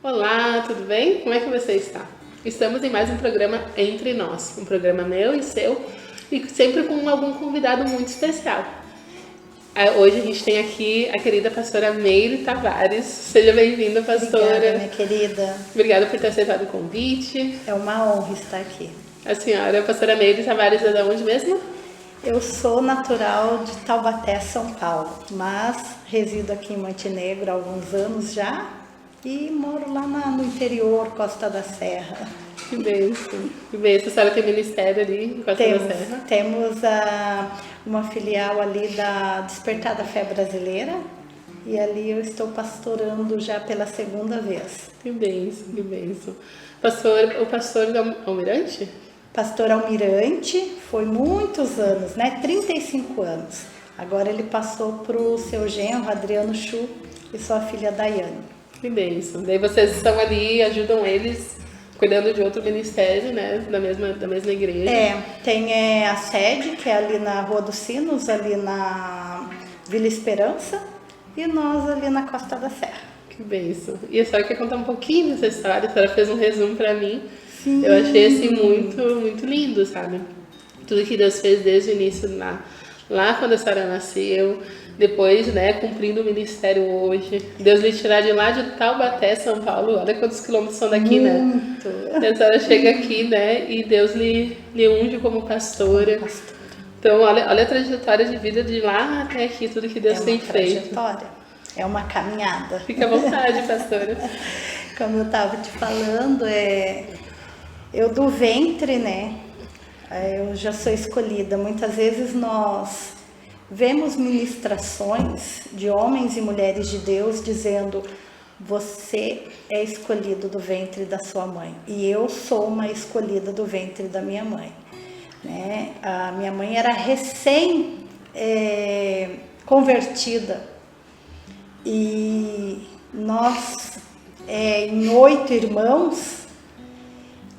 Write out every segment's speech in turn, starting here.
Olá, tudo bem? Como é que você está? Estamos em mais um programa Entre Nós, um programa meu e seu, e sempre com algum convidado muito especial. Hoje a gente tem aqui a querida pastora Meire Tavares. Seja bem-vinda, pastora. Obrigada, minha querida. Obrigada por ter aceitado o convite. É uma honra estar aqui. A senhora, a pastora Meire Tavares, é de onde mesmo? Eu sou natural de Taubaté, São Paulo, mas resido aqui em Montenegro há alguns anos já e moro lá no interior, Costa da Serra. Que bênção, que bênção. A senhora tem ministério ali em Costa da Serra? Temos uma filial ali da Despertar da Fé Brasileira e ali eu estou pastorando já pela segunda vez. Que bênção, que bênção. O pastor Almirante? Pastor Almirante foi muitos anos, né? 35 anos. Agora ele passou para o seu genro, Adriano Chu, e sua filha Daiane. Que bênção. Daí vocês estão ali, ajudam eles, cuidando de outro ministério, né? Da mesma igreja. Tem a sede, que é ali na Rua dos Sinos, ali na Vila Esperança, e nós ali na Costa da Serra. Que bênção. E a senhora quer contar um pouquinho dessa história? A senhora fez um resumo para mim. Sim. Eu achei assim muito lindo, sabe? Tudo que Deus fez desde o início lá quando a senhora nasceu, depois, né, cumprindo o ministério hoje. Deus lhe tirar de lá de Taubaté, São Paulo, olha quantos quilômetros são daqui, Muito. né? A senhora chega aqui, né, e Deus lhe unge como pastora. Então, olha a trajetória de vida de lá até aqui, tudo que Deus tem feito. É uma caminhada. Fica à vontade, pastora. Como eu estava te falando, eu do ventre, né? Eu já sou escolhida. Muitas vezes nós vemos ministrações de homens e mulheres de Deus dizendo: você é escolhido do ventre da sua mãe. E eu sou uma escolhida do ventre da minha mãe. Né? A minha mãe era recém-convertida. E nós, em 8 irmãos,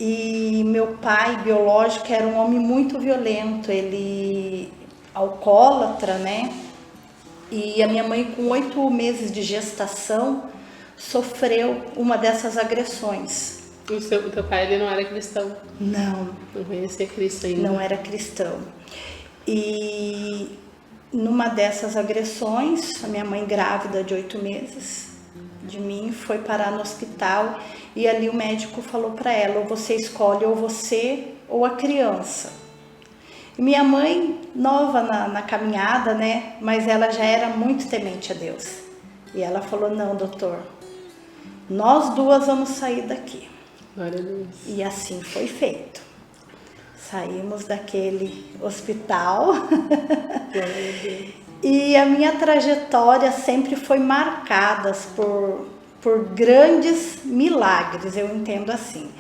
e meu pai biológico era um homem muito violento, ele alcoólatra, né? E a minha mãe, com 8 meses de gestação, sofreu uma dessas agressões. O teu pai, ele não era cristão? Não. Não conhecia Cristo ainda? Não era cristão. E numa dessas agressões, a minha mãe, grávida de 8 meses de mim, foi parar no hospital e ali o médico falou para ela: ou você escolhe ou você ou a criança. E minha mãe, nova na caminhada, né, mas ela já era muito temente a Deus. E ela falou: não, doutor, nós duas vamos sair daqui. Glória a Deus. E assim foi feito. Saímos daquele hospital. Glória a Deus. E a minha trajetória sempre foi marcada por grandes milagres, eu entendo assim.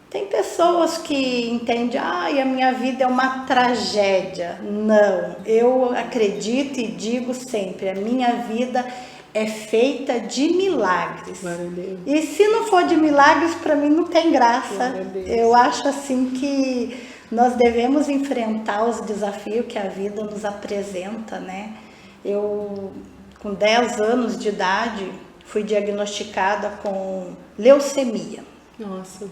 Tem pessoas que entendem: a minha vida é uma tragédia. Não, eu acredito e digo sempre: a minha vida é feita de milagres. Glória a Deus. E se não for de milagres, para mim não tem graça. Glória a Deus. Eu acho assim que nós devemos enfrentar os desafios que a vida nos apresenta, né? Eu, com 10 anos de idade, fui diagnosticada com leucemia. Nossa.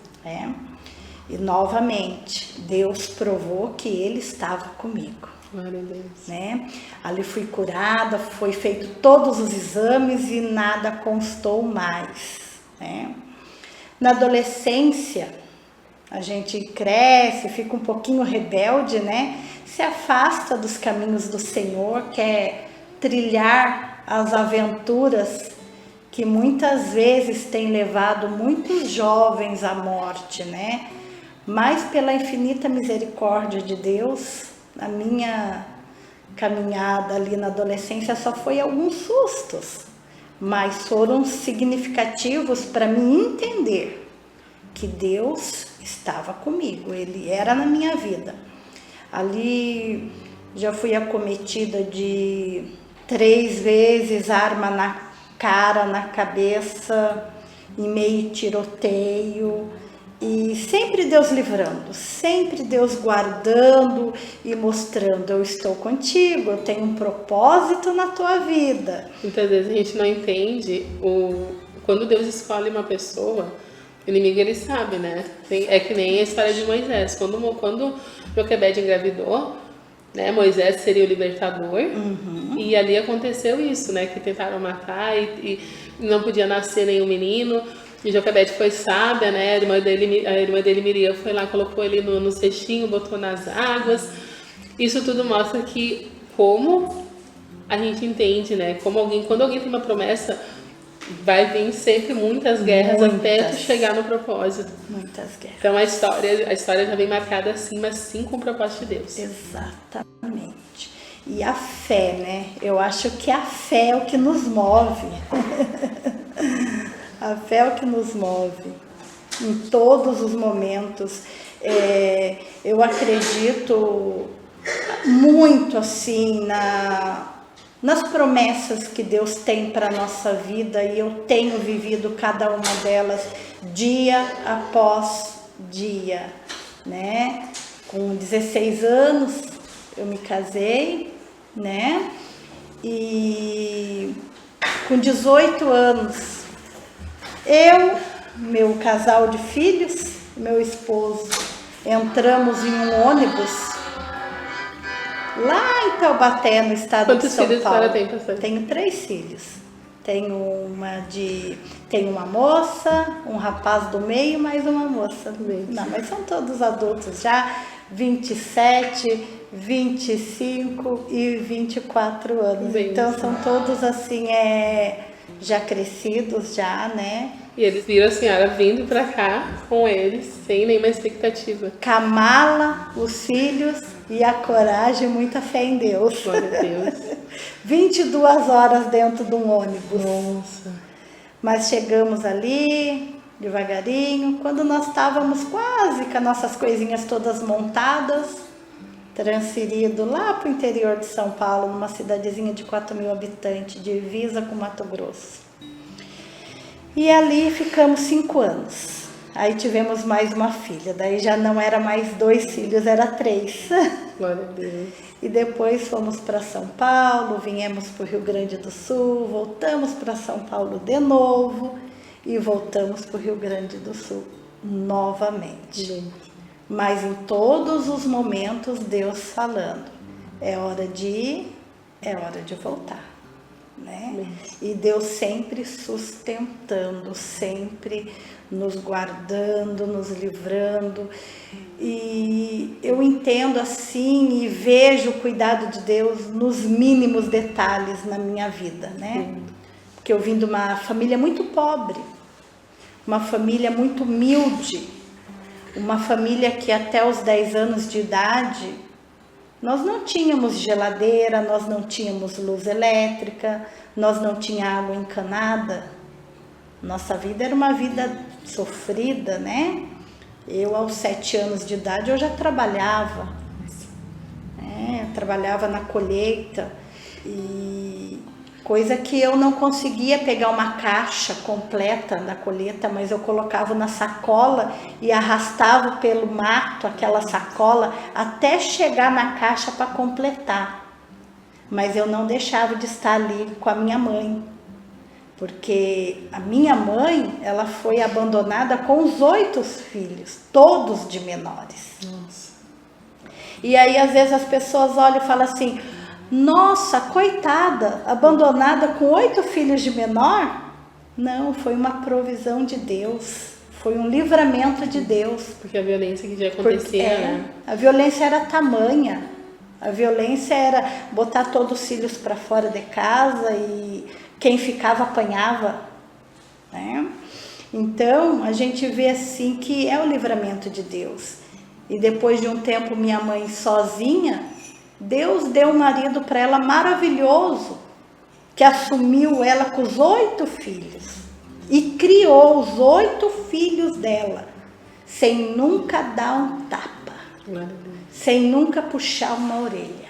E novamente, Deus provou que Ele estava comigo. Glória a Deus. Né? Ali fui curada, foi feito todos os exames e nada constou mais. Né? Na adolescência, a gente cresce, fica um pouquinho rebelde, né? Se afasta dos caminhos do Senhor, quer trilhar as aventuras que muitas vezes têm levado muitos jovens à morte, né? Mas pela infinita misericórdia de Deus, a minha caminhada ali na adolescência só foi alguns sustos, mas foram significativos para me entender que Deus estava comigo, Ele era na minha vida. Ali já fui acometida de 3 vezes arma na cara, na cabeça, em meio tiroteio. E sempre Deus livrando, sempre Deus guardando e mostrando: eu estou contigo, eu tenho um propósito na tua vida. Muitas vezes a gente não entende quando Deus escolhe uma pessoa, o inimigo ele sabe, né? É que nem a história de Moisés. Quando Joquebede engravidou, né, Moisés seria o libertador, e ali aconteceu isso, né? Que tentaram matar e não podia nascer nenhum menino. E Joquebede foi sábia, né? A irmã dele Miriam foi lá, colocou ele no cestinho, botou nas águas. Isso tudo mostra que como a gente entende, né? Quando alguém tem uma promessa, vai vir sempre muitas guerras até tu chegar no propósito. Muitas guerras. Então a história já vem marcada assim, mas sim com o propósito de Deus. Exatamente. E a fé, né? Eu acho que a fé é o que nos move. A fé é o que nos move em todos os momentos. Eu acredito muito assim nas promessas que Deus tem para a nossa vida, e eu tenho vivido cada uma delas dia após dia, né? Com 16 anos eu me casei, né? E com 18 anos meu casal de filhos, meu esposo, entramos em um ônibus lá em Taubaté, no estado de São Paulo. Quantos filhos a senhora tem, pastor? Tenho 3 filhos. Tenho uma moça, um rapaz do meio, mais uma moça. Não, mas são todos adultos já, 27, 25 e 24 anos. Bem, então são todos assim, já crescidos já, né? E eles viram a senhora vindo pra cá com eles, sem nenhuma expectativa. Com a mala, os filhos e a coragem e muita fé em Deus. Glória a Deus. 22 horas dentro de um ônibus. Nossa. Mas chegamos ali, devagarinho, quando nós estávamos quase com as nossas coisinhas todas montadas, transferido lá para o interior de São Paulo, numa cidadezinha de 4.000 habitantes, divisa com Mato Grosso. E ali ficamos 5 anos. Aí tivemos mais uma filha, daí já não era mais 2 filhos, era 3. Glória a Deus. E depois fomos para São Paulo, viemos para o Rio Grande do Sul, voltamos para São Paulo de novo e voltamos para o Rio Grande do Sul novamente. Gente. Mas em todos os momentos Deus falando, é hora de ir, é hora de voltar. Né? E Deus sempre sustentando, sempre nos guardando, nos livrando. E eu entendo assim e vejo o cuidado de Deus nos mínimos detalhes na minha vida, né? Porque eu vim de uma família muito pobre, uma família muito humilde, uma família que até os 10 anos de idade nós não tínhamos geladeira, nós não tínhamos luz elétrica, nós não tínhamos água encanada. Nossa vida era uma vida sofrida, né? Eu, aos 7 anos de idade, eu já trabalhava. Trabalhava na colheita. E coisa que eu não conseguia pegar uma caixa completa da colheita, mas eu colocava na sacola e arrastava pelo mato aquela sacola até chegar na caixa para completar. Mas eu não deixava de estar ali com a minha mãe, porque a minha mãe, ela foi abandonada com os 8 filhos, todos de menores. Nossa. E aí às vezes as pessoas olham e falam assim: nossa, coitada, abandonada com 8 filhos de menor? Não, foi uma provisão de Deus, foi um livramento de Deus. Porque a violência que já acontecia, né? A violência era tamanha, a violência era botar todos os filhos para fora de casa e quem ficava apanhava, né? Então a gente vê assim que é o livramento de Deus. E depois de um tempo minha mãe sozinha, Deus deu um marido para ela maravilhoso, que assumiu ela com os 8 filhos e criou os 8 filhos dela, sem nunca dar um tapa, sem nunca puxar uma orelha.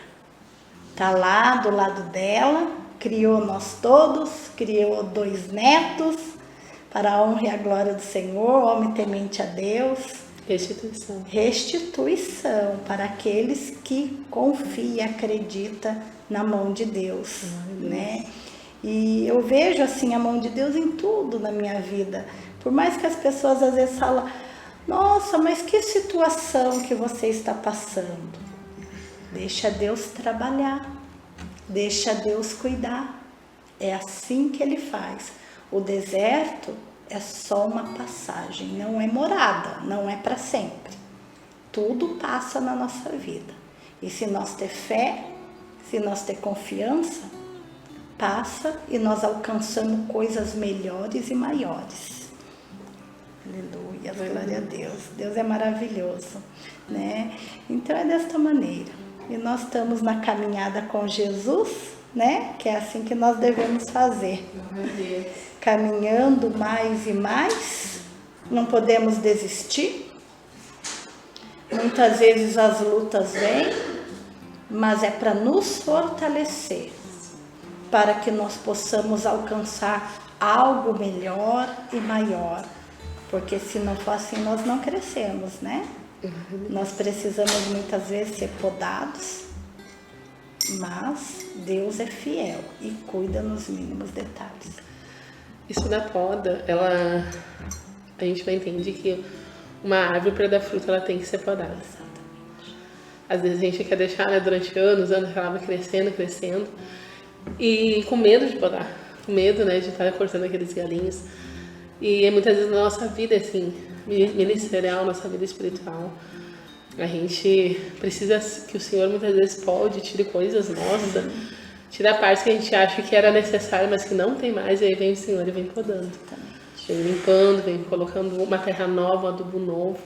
Tá lá do lado dela, criou nós todos, criou 2 netos, para a honra e a glória do Senhor, homem temente a Deus. Restituição para aqueles que confiam e acreditam na mão de Deus, né? E eu vejo assim a mão de Deus em tudo na minha vida. Por mais que as pessoas às vezes falam, nossa, mas que situação que você está passando. Deixa Deus trabalhar, deixa Deus cuidar. É assim que Ele faz. O deserto é só uma passagem, não é morada, não é para sempre. Tudo passa na nossa vida. E se nós ter fé, se nós ter confiança, passa e nós alcançamos coisas melhores e maiores. Aleluia, glória a Deus. Deus é maravilhoso, né? Então é desta maneira. E nós estamos na caminhada com Jesus, né? Que é assim que nós devemos fazer. Caminhando mais e mais, não podemos desistir. Muitas vezes as lutas vêm, mas é para nos fortalecer, para que nós possamos alcançar algo melhor e maior. Porque se não for assim, nós não crescemos, né? Nós precisamos muitas vezes ser podados, mas Deus é fiel e cuida nos mínimos detalhes. Isso da poda, a gente vai entender que uma árvore para dar fruto, ela tem que ser podada. Exatamente. Às vezes a gente quer deixar, né, durante anos, ela vai crescendo, e com medo de podar, com medo, né, de estar cortando aqueles galinhos. E muitas vezes na nossa vida, assim, ministerial, nossa vida espiritual, a gente precisa que o Senhor muitas vezes pode, tire coisas nossas, tira partes que a gente acha que era necessário, mas que não tem mais, e aí vem o Senhor e vem podando. Vem limpando, vem colocando uma terra nova, um adubo novo.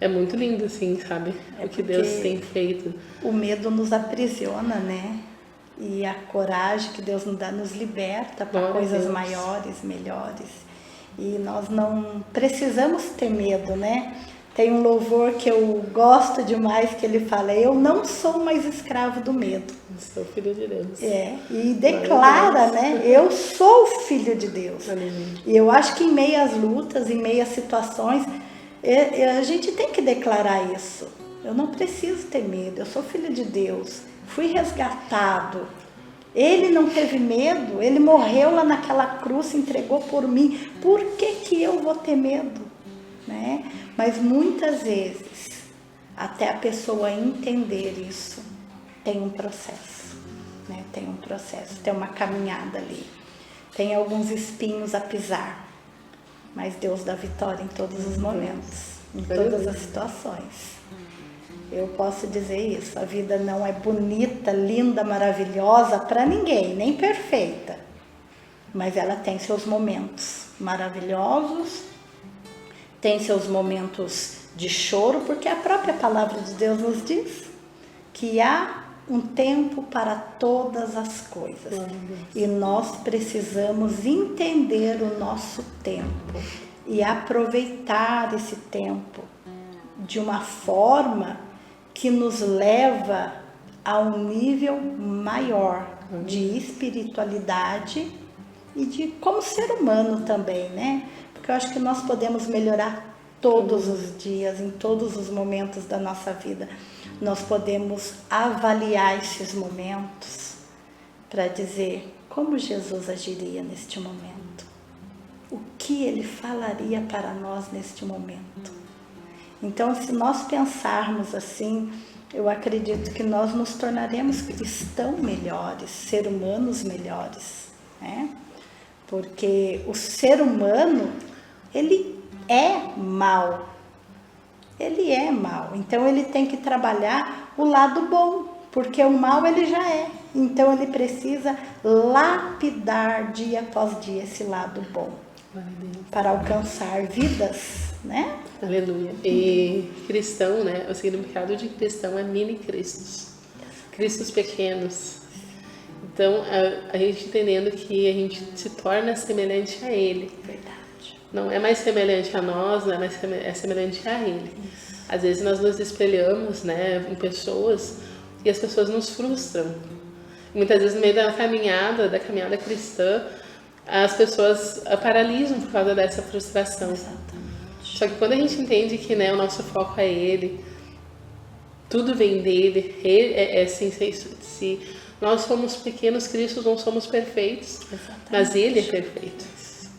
É muito lindo, assim, sabe? O que Deus tem feito. O medo nos aprisiona, né? E a coragem que Deus nos dá nos liberta para coisas maiores, melhores. E nós não precisamos ter medo, né? Tem um louvor que eu gosto demais, que ele fala, eu não sou mais escravo do medo. Sou filho de Deus. E declara, né? Eu sou filho de Deus. Aleluia. E eu acho que em meio às lutas, em meio às situações, a gente tem que declarar isso. Eu não preciso ter medo, eu sou filho de Deus. Fui resgatado. Ele não teve medo, ele morreu lá naquela cruz, se entregou por mim. Por que eu vou ter medo? Né? Mas muitas vezes, até a pessoa entender isso, tem um processo, né? Tem um processo, tem uma caminhada ali. Tem alguns espinhos a pisar, mas Deus dá vitória em todos os momentos, em todas as situações. Eu posso dizer isso, a vida não é bonita, linda, maravilhosa para ninguém, nem perfeita. Mas ela tem seus momentos maravilhosos, tem seus momentos de choro, porque a própria palavra de Deus nos diz que há um tempo para todas as coisas. E nós precisamos entender o nosso tempo e aproveitar esse tempo de uma forma que nos leva a um nível maior de espiritualidade e de como ser humano também, né? Porque eu acho que nós podemos melhorar todos os dias, em todos os momentos da nossa vida. Nós podemos avaliar esses momentos para dizer como Jesus agiria neste momento. O que Ele falaria para nós neste momento. Então, se nós pensarmos assim, eu acredito que nós nos tornaremos cristãos melhores, seres humanos melhores, né? Porque o ser humano, ele é mau. Ele é mau. Então, ele tem que trabalhar o lado bom, porque o mal ele já é. Então, ele precisa lapidar dia após dia esse lado bom para alcançar vidas, né? Aleluia. E cristão, né? O significado de cristão é mini-cristos. Cristos pequenos. Então, a gente entendendo que a gente se torna semelhante a Ele. Verdade. Não é mais semelhante a nós, não é mais é semelhante a Ele. Isso. Às vezes nós nos espelhamos, né, em pessoas e as pessoas nos frustram. E muitas vezes no meio da caminhada cristã, as pessoas paralisam por causa dessa frustração. Exatamente. Só que quando a gente entende que, né, o nosso foco é Ele, tudo vem dele, ele, se Nós somos pequenos cristos, não somos perfeitos, mas Ele é perfeito.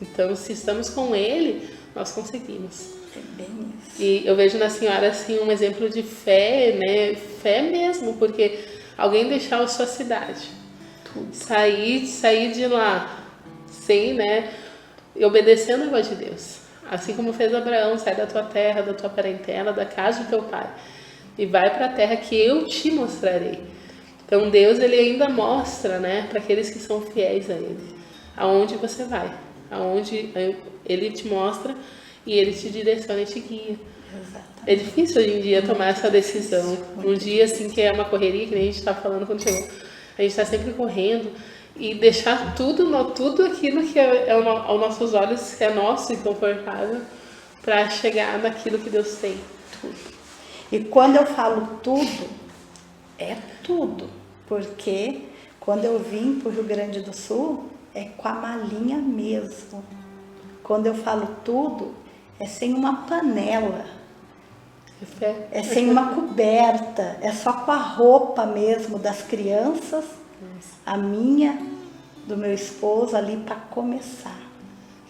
Então, se estamos com Ele, nós conseguimos. É bem isso. E eu vejo na senhora assim um exemplo de fé, né? Fé mesmo, porque alguém deixar a sua cidade, sair de lá, sem, né? E obedecendo a voz de Deus. Assim como fez Abraão, sai da tua terra, da tua parentela, da casa do teu pai, e vai para a terra que eu te mostrarei. Então Deus, ele ainda mostra, né, para aqueles que são fiéis a Ele, aonde você vai, aonde Ele te mostra e Ele te direciona e te guia. Exatamente. É difícil hoje em dia tomar essa decisão. Um dia assim que é uma correria, que nem a gente está falando quando chegou, a gente está sempre correndo e deixar tudo aquilo que aos nossos olhos que é nosso e confortável para chegar naquilo que Deus tem. Tudo. E quando eu falo tudo, é tudo. Porque quando eu vim para o Rio Grande do Sul, é com a malinha mesmo. Quando eu falo tudo, é sem uma panela, é sem uma coberta, é só com a roupa mesmo das crianças, a minha, do meu esposo ali para começar.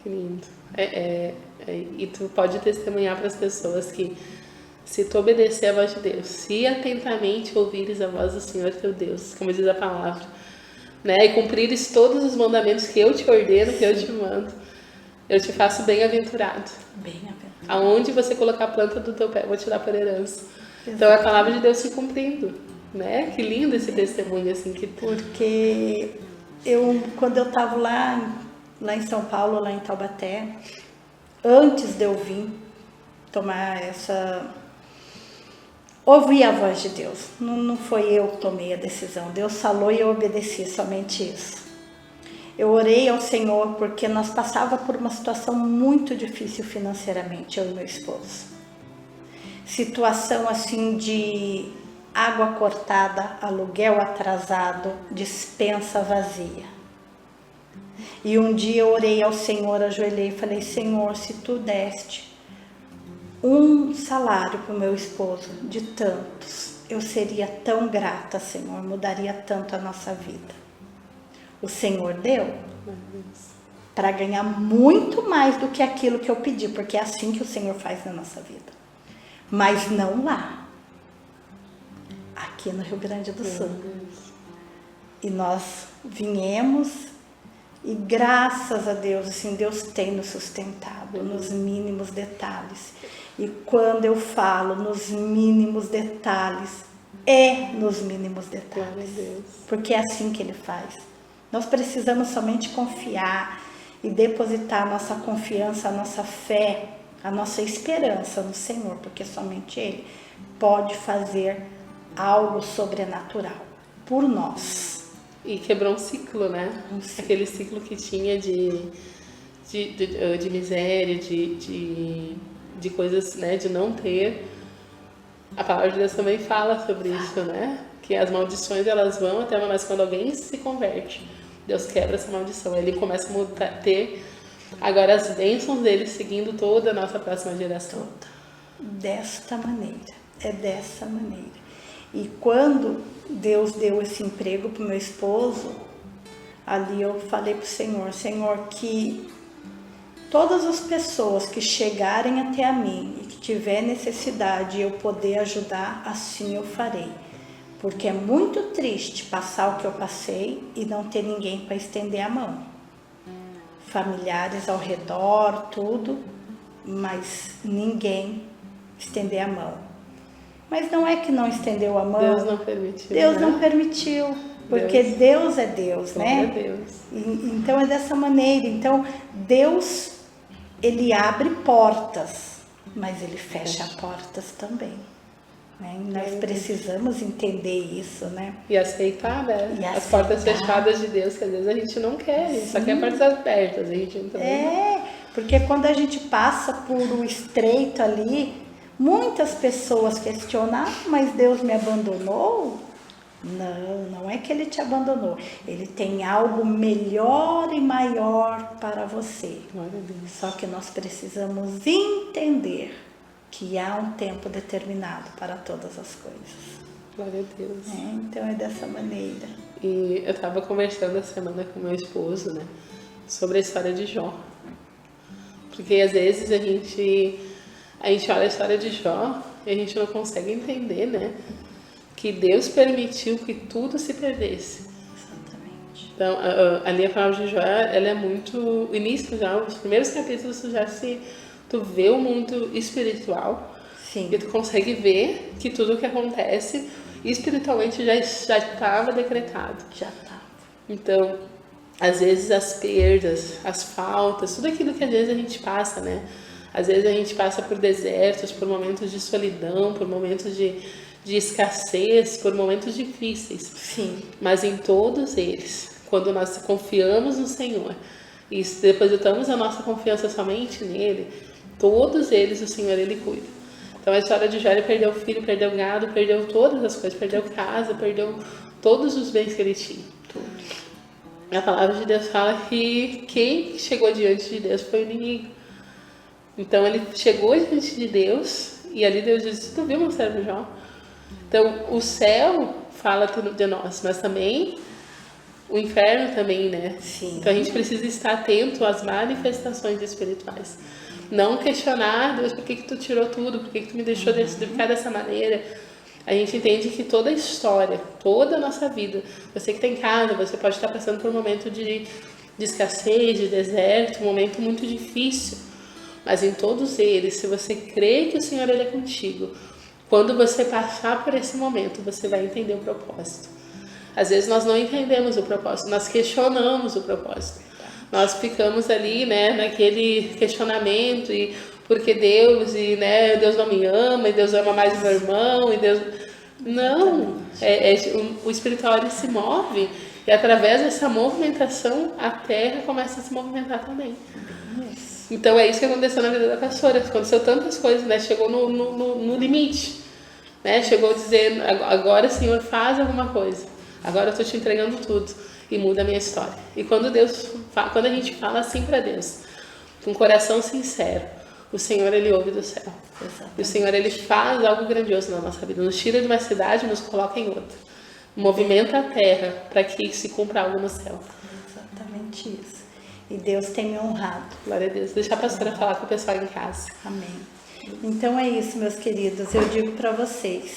Que lindo. E tu pode testemunhar para as pessoas que se tu obedecer a voz de Deus, se atentamente ouvires a voz do Senhor teu Deus, como diz a palavra, né, e cumprires todos os mandamentos que eu te ordeno, que eu te mando, eu te faço bem-aventurado. Bem-aventurado. Aonde você colocar a planta do teu pé, eu vou te dar por herança. Então é a palavra de Deus se cumprindo, né? Que lindo esse testemunho assim que porque quando eu estava lá em São Paulo, lá em Taubaté, antes de eu vir tomar ouvir a voz de Deus, não foi eu que tomei a decisão, Deus falou e eu obedeci, somente isso. Eu orei ao Senhor porque nós passávamos por uma situação muito difícil financeiramente, eu e meu esposo. Situação assim de água cortada, aluguel atrasado, despensa vazia. E um dia eu orei ao Senhor, ajoelhei e falei: Senhor, se tu deste um salário para o meu esposo de tantos, eu seria tão grata, Senhor, mudaria tanto a nossa vida. O Senhor deu para ganhar muito mais do que aquilo que eu pedi, porque é assim que o Senhor faz na nossa vida. Mas não lá, aqui no Rio Grande do Sul. E nós viemos e graças a Deus, assim, Deus tem nos sustentado nos mínimos detalhes. E quando eu falo nos mínimos detalhes, é nos mínimos detalhes, porque é assim que Ele faz. Nós precisamos somente confiar e depositar a nossa confiança, a nossa fé, a nossa esperança no Senhor, porque somente Ele pode fazer algo sobrenatural por nós. E quebrou um ciclo, né? Aquele ciclo que tinha de miséria, de coisas, né? De não ter. A palavra de Deus também fala sobre isso, né? Que as maldições elas vão até, mas quando alguém se converte, Deus quebra essa maldição. Ele começa a ter agora as bênçãos dele seguindo toda a nossa próxima geração. Desta maneira, é dessa maneira. E quando Deus deu esse emprego para o meu esposo, ali eu falei para o Senhor: Senhor, que todas as pessoas que chegarem até a mim e que tiver necessidade de eu poder ajudar, assim eu farei. Porque é muito triste passar o que eu passei e não ter ninguém para estender a mão. Familiares ao redor, tudo, mas ninguém estender a mão. Mas não é que não estendeu a mão. Deus não permitiu. Deus né? não permitiu, porque Deus é Deus, né? É Deus. Então é dessa maneira. Então Deus, Ele abre portas, mas Ele fecha portas também. Né? E nós precisamos entender isso, né? E aceitar, né? E as portas fechadas de Deus, que às vezes a gente não quer, a gente só quer portas abertas. A gente também... porque quando a gente passa por o estreito ali, muitas pessoas questionam: mas Deus me abandonou? Não é que Ele te abandonou. Ele tem algo melhor e maior para você. Só que nós precisamos entender que há um tempo determinado para todas as coisas. Glória a Deus. Então é dessa maneira. E eu estava conversando essa semana com meu esposo, né, sobre a história de Jó. Porque às vezes a gente olha a história de Jó e a gente não consegue entender, né, que Deus permitiu que tudo se perdesse. Exatamente. Então, ali a palavra de Jó, ela é muito... O início já, os primeiros capítulos, tu vê o mundo espiritual. Sim. E tu consegue ver que tudo o que acontece espiritualmente já estava decretado. Já estava. Então, às vezes as perdas, as faltas, tudo aquilo que às vezes a gente passa, né? Às vezes a gente passa por desertos, por momentos de solidão, por momentos de escassez, por momentos difíceis. Sim. Mas em todos eles, quando nós confiamos no Senhor e depositamos a nossa confiança somente nele, todos eles o Senhor, ele cuida. Então a história de Jó, ele perdeu o filho, perdeu o gado, perdeu todas as coisas, perdeu casa, perdeu todos os bens que ele tinha. A palavra de Deus fala que quem chegou diante de Deus foi o inimigo. Então ele chegou diante de Deus e ali Deus disse: tu viu meu servo Jó? Então o céu fala tudo de nós, mas também o inferno também, né? Sim. Então a gente precisa estar atento às manifestações espirituais. Não questionar: Deus, por que tu tirou tudo? Por que tu me deixou ficar dessa maneira? A gente entende que toda a história, toda a nossa vida, você que está em casa, você pode estar passando por um momento de escassez, de deserto, um momento muito difícil. Mas em todos eles, se você crê que o Senhor ele é contigo, quando você passar por esse momento, você vai entender o propósito. Às vezes nós não entendemos o propósito, nós questionamos o propósito. Nós ficamos ali, né, naquele questionamento, e porque Deus, e né, Deus não me ama, e Deus ama mais o meu irmão, e Deus... Não, o espiritual ele se move, e através dessa movimentação, a terra começa a se movimentar também. Então é isso que aconteceu na vida da pastora. Aconteceu tantas coisas, né, chegou no limite, né, chegou a dizer: agora, Senhor, faz alguma coisa, agora eu estou te entregando tudo. E muda a minha história. E quando a gente fala assim para Deus, com um coração sincero, o Senhor, ele ouve do céu. Exatamente. E o Senhor, ele faz algo grandioso na nossa vida. Nos tira de uma cidade e nos coloca em outra. Movimenta a terra para que se cumpra algo no céu. Exatamente isso. E Deus tem me honrado. Glória a Deus. Deixa a pastora falar com o pessoal em casa. Amém. Então é isso, meus queridos. Eu digo para vocês,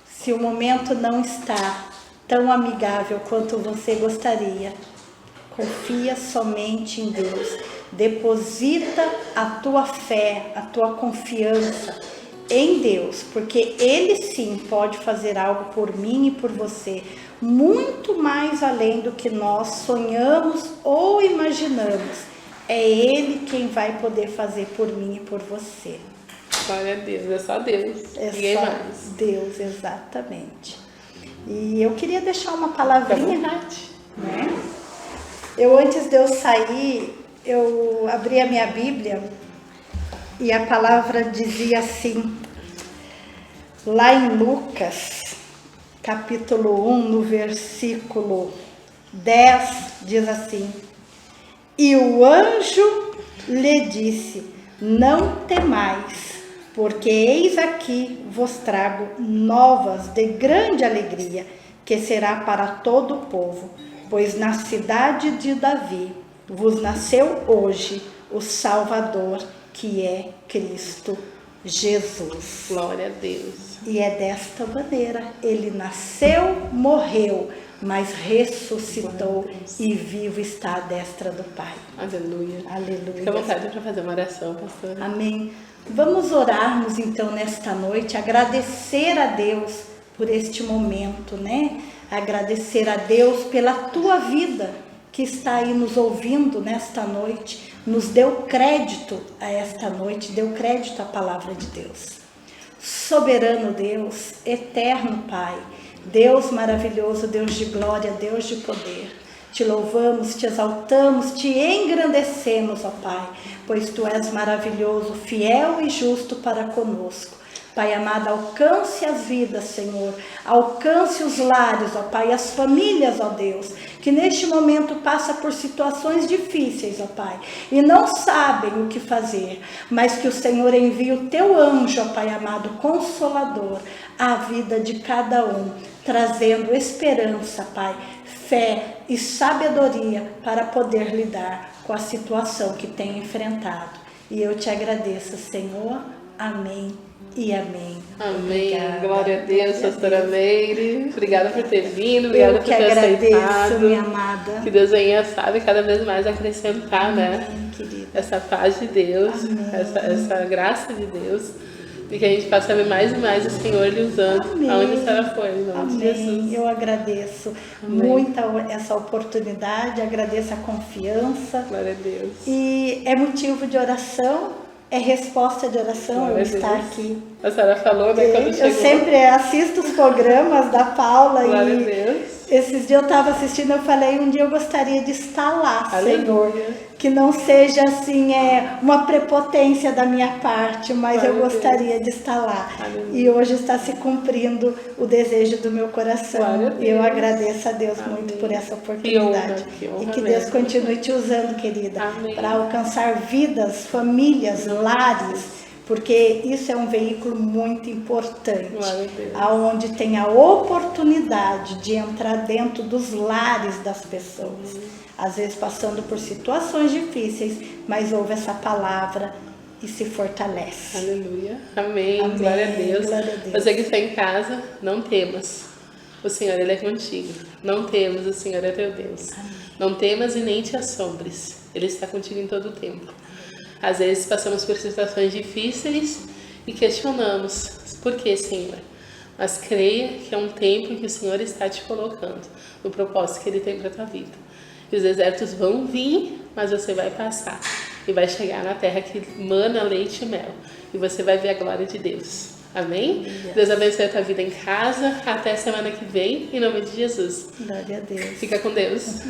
se o momento não está tão amigável quanto você gostaria, confia somente em Deus, deposita a tua fé, a tua confiança em Deus, porque Ele sim pode fazer algo por mim e por você, muito mais além do que nós sonhamos ou imaginamos. É Ele quem vai poder fazer por mim e por você. Glória a Deus, é só Deus, ninguém mais. Deus, exatamente. E eu queria deixar uma palavrinha, né? Eu, antes de eu sair, eu abri a minha Bíblia e a palavra dizia assim, lá em Lucas, capítulo 1, no versículo 10, diz assim: e o anjo lhe disse: não temais, porque eis aqui vos trago novas de grande alegria, que será para todo o povo, pois na cidade de Davi vos nasceu hoje o Salvador, que é Cristo Jesus. Glória a Deus. E é desta maneira, ele nasceu, morreu, mas ressuscitou e vivo está à destra do Pai. Aleluia. Aleluia. Fica à vontade para fazer uma oração, pastora. Amém. Vamos orarmos então nesta noite, agradecer a Deus por este momento, né? Agradecer a Deus pela tua vida que está aí nos ouvindo nesta noite, nos deu crédito a esta noite, deu crédito à palavra de Deus. Soberano Deus, eterno Pai, Deus maravilhoso, Deus de glória, Deus de poder, te louvamos, te exaltamos, te engrandecemos, ó Pai, pois tu és maravilhoso, fiel e justo para conosco. Pai amado, alcance as vidas, Senhor, alcance os lares, ó Pai, as famílias, ó Deus, que neste momento passa por situações difíceis, ó Pai, e não sabem o que fazer, mas que o Senhor envie o teu anjo, ó Pai amado, consolador, à vida de cada um, trazendo esperança, Pai, fé e sabedoria para poder lidar com a situação que tem enfrentado. E eu te agradeço, Senhor. Amém e amém. Amém. Obrigada. Glória a Deus, pastora Meire. Obrigada por ter vindo, obrigada por ter agradeço, aceitado. minha amada. Que Deus venha, sabe, cada vez mais acrescentar, Amém, né? querida. Essa paz de Deus, essa graça de Deus. E que a gente possa ver mais e mais o Senhor lhe usando, Amém. aonde a senhora foi, em nome de Amém. Jesus. Eu agradeço muito essa oportunidade, agradeço a confiança. Glória a Deus. E é motivo de oração, é resposta de oração Glória eu a estar Deus. aqui. A senhora falou, né, quando chegou. Eu sempre assisto os programas da Paula. Glória e a Deus. esses dias eu estava assistindo, eu falei, um dia eu gostaria de estar lá, Aleluia. Senhor. Que não seja assim, uma prepotência da minha parte, mas Glória eu a Deus. gostaria de estar lá. Aleluia. E hoje está se cumprindo o desejo do meu coração. Glória a E eu Deus. agradeço a Deus Amém. muito por essa oportunidade. Que honra E que Deus mesmo. continue te usando, querida, Amém. para alcançar vidas, famílias, lares, porque isso é um veículo muito importante, Glória a Deus. aonde tem a oportunidade de entrar dentro dos lares das pessoas, às vezes passando por situações difíceis, mas ouve essa palavra e se fortalece. Aleluia. Amém. Amém. Glória a Deus. Glória a Deus. Você que está em casa, não temas. O Senhor, Ele é contigo. Não temas, o Senhor é teu Deus. Não temas e nem te assombres. Ele está contigo em todo o tempo. Às vezes passamos por situações difíceis e questionamos, por que, Senhor? Mas creia que é um tempo em que o Senhor está te colocando no propósito que Ele tem para a tua vida. E os desertos vão vir, mas você vai passar. E vai chegar na terra que mana leite e mel. E você vai ver a glória de Deus. Amém? Deus abençoe a tua vida em casa. Até semana que vem, em nome de Jesus. Glória a Deus. Fica com Deus.